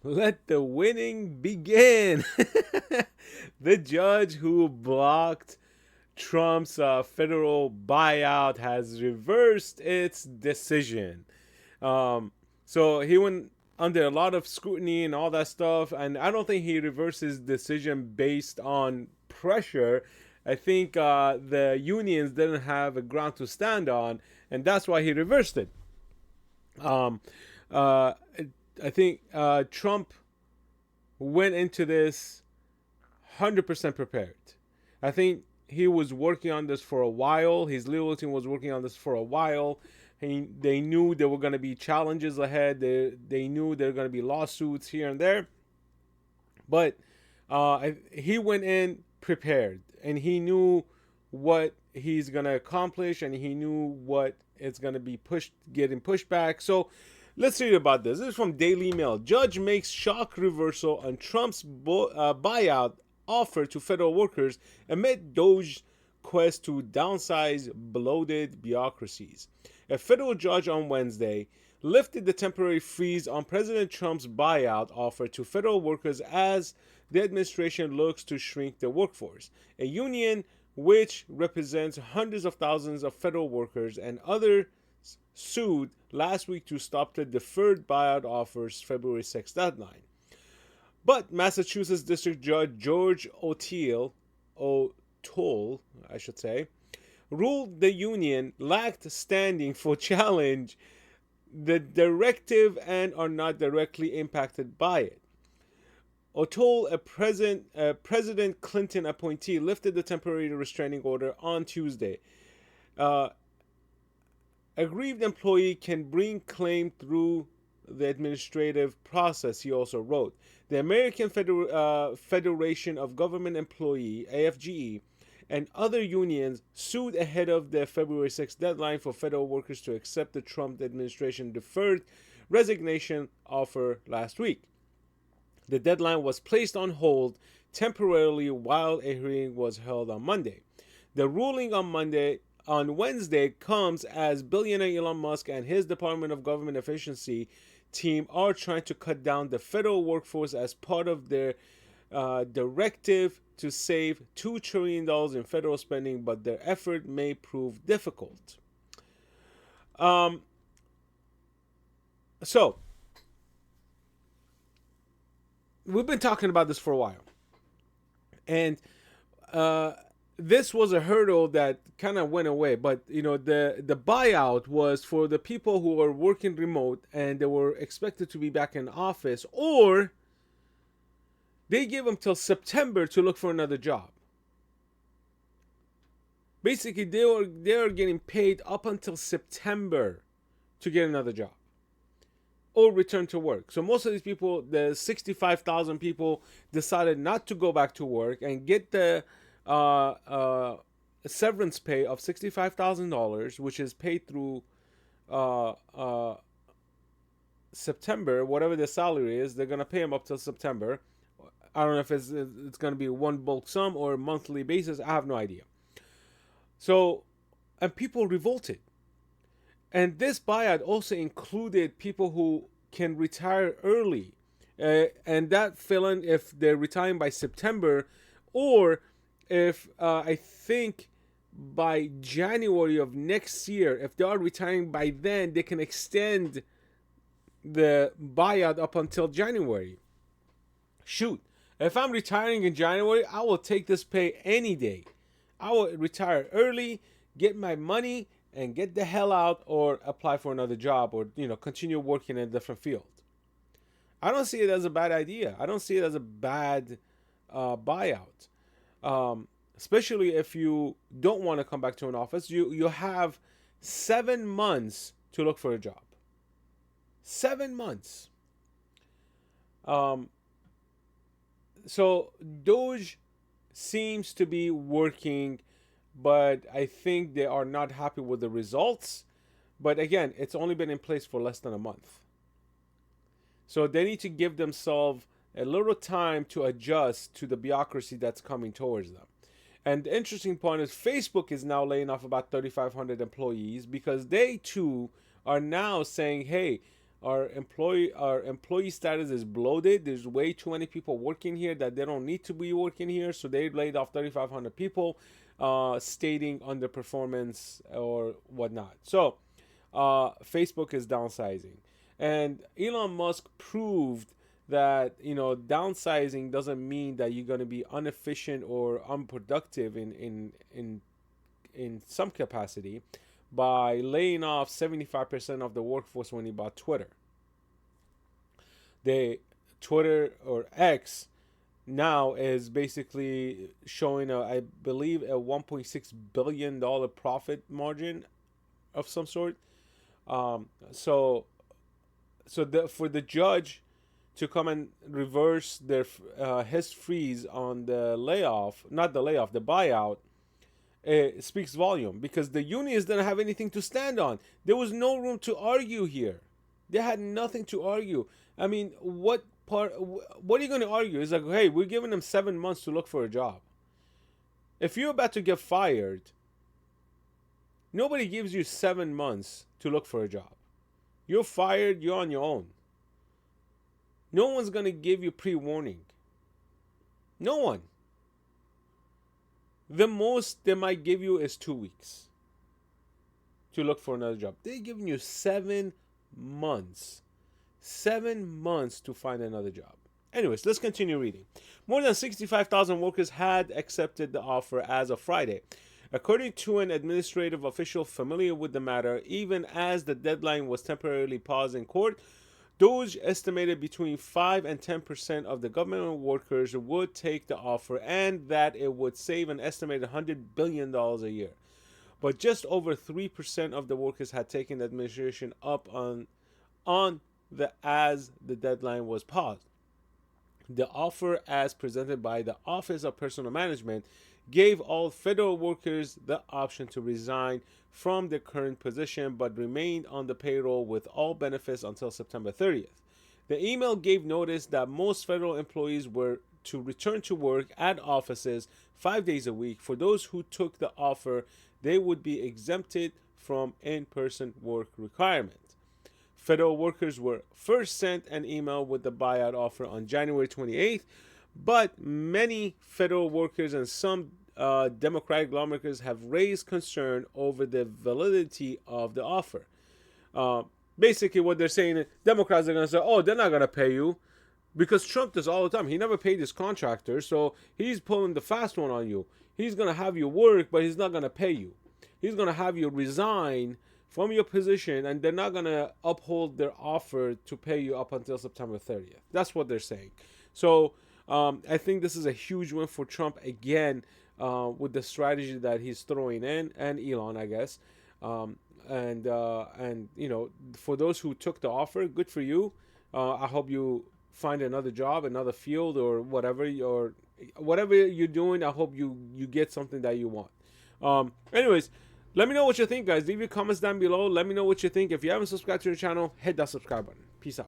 Let the winning begin. The judge who blocked Trump's federal buyout has reversed its decision. Um, so he went under a lot of scrutiny and all that stuff, and I don't think he reversed his decision based on pressure. I think the unions didn't have a ground to stand on, and that's why he reversed it. Um, uh, I think Trump went into this 100% prepared. I think he was working on this for a while. His legal team was working on this for a while. They knew there were going to be challenges ahead. They knew there were going to be lawsuits here and there. But he went in prepared, and he knew what he's going to accomplish, and he knew what it's going to be getting pushed back. So let's read about this. This is from Daily Mail. Judge makes shock reversal on Trump's buyout offer to federal workers amid Doge's quest to downsize bloated bureaucracies. A federal judge on Wednesday lifted the temporary freeze on President Trump's buyout offer to federal workers as the administration looks to shrink the workforce. A union which represents hundreds of thousands of federal workers and others sued last week to stop the deferred buyout offers February 6th deadline. But Massachusetts District Judge George O'Toole, I should say, ruled the union lacked standing for challenge the directive and are not directly impacted by it. O'Toole, a President Clinton appointee, lifted the temporary restraining order on Tuesday. Uh, Aggrieved employee can bring claim through the administrative process, he also wrote. The American Federation of Government Employees, AFGE, and other unions sued ahead of the February 6th deadline for federal workers to accept the Trump administration deferred resignation offer last week. The deadline was placed on hold temporarily while a hearing was held on Monday. The ruling on Wednesday comes as billionaire Elon Musk and his Department of Government Efficiency team are trying to cut down the federal workforce as part of their directive to save $2 trillion in federal spending, but their effort may prove difficult. So, we've been talking about this for a while. And this was a hurdle that kind of went away, but the buyout was for the people who were working remote and they were expected to be back in office, or they gave them till September to look for another job. Basically, they were getting paid up until September to get another job or return to work. So most of these people, the 65,000 people, decided not to go back to work and get the severance pay of $65,000, which is paid through September. Whatever their salary is, they're gonna pay them up till September. I don't know if it's gonna be one bulk sum or a monthly basis. I have no idea. So, and people revolted. And this buyout also included people who can retire early, and that fill in if they're retiring by September, or if I think by January of next year, if they are retiring by then, they can extend the buyout up until January. Shoot, if I'm retiring in January, I will take this pay any day. I will retire early, get my money, and get the hell out, or apply for another job, or continue working in a different field. I don't see it as a bad idea. I don't see it as a bad buyout. Especially if you don't want to come back to an office, you have 7 months to look for a job. 7 months. So Doge seems to be working, but I think they are not happy with the results. But again, it's only been in place for less than a month. So they need to give themselves a little time to adjust to the bureaucracy that's coming towards them. And the interesting point is Facebook is now laying off about 3,500 employees because they too are now saying, hey, Our employee status is bloated. There's way too many people working here that they don't need to be working here, so they laid off 3,500 people, stating underperformance or whatnot. So Facebook is downsizing, and Elon Musk proved that downsizing doesn't mean that you're going to be inefficient or unproductive in some capacity by laying off 75% of the workforce when he bought Twitter. Twitter or X now is basically showing I believe a $1.6 billion profit margin of some sort. For the judge to come and reverse his freeze on the layoff, not the layoff, the buyout, it speaks volume, because the unions didn't have anything to stand on. There was no room to argue here. They had nothing to argue. I mean, what are you going to argue? It's like, hey, we're giving them 7 months to look for a job. If you're about to get fired, nobody gives you 7 months to look for a job. You're fired, you're on your own. No one's going to give you pre-warning. No one. The most they might give you is 2 weeks to look for another job. They're giving you 7 months. 7 months to find another job. Anyways, let's continue reading. More than 65,000 workers had accepted the offer as of Friday. According to an administrative official familiar with the matter, even as the deadline was temporarily paused in court, Doge estimated between 5 and 10% of the government workers would take the offer, and that it would save an estimated $100 billion a year. But just over 3% of the workers had taken the administration up on as the deadline was paused. The offer, as presented by the Office of Personnel Management, gave all federal workers the option to resign from their current position but remained on the payroll with all benefits until September 30th. The email gave notice that most federal employees were to return to work at offices 5 days a week. For those who took the offer, they would be exempted from in-person work requirement. Federal workers were first sent an email with the buyout offer on January 28th, but many federal workers and some Democratic lawmakers have raised concern over the validity of the offer. Basically, what they're saying is Democrats are going to say, oh, they're not going to pay you, because Trump does all the time. He never paid his contractors, so he's pulling the fast one on you. He's going to have you work, but he's not going to pay you. He's going to have you resign from your position, and they're not going to uphold their offer to pay you up until September 30th. That's what they're saying. So I think this is a huge win for Trump again, with the strategy that he's throwing in, and Elon, I guess. And for those who took the offer, good for you. I hope you find another job, another field, or whatever you're doing. I hope you get something that you want. Anyways, let me know what you think, guys. Leave your comments down below. Let me know what you think. If you haven't subscribed to the channel, hit that subscribe button. Peace out.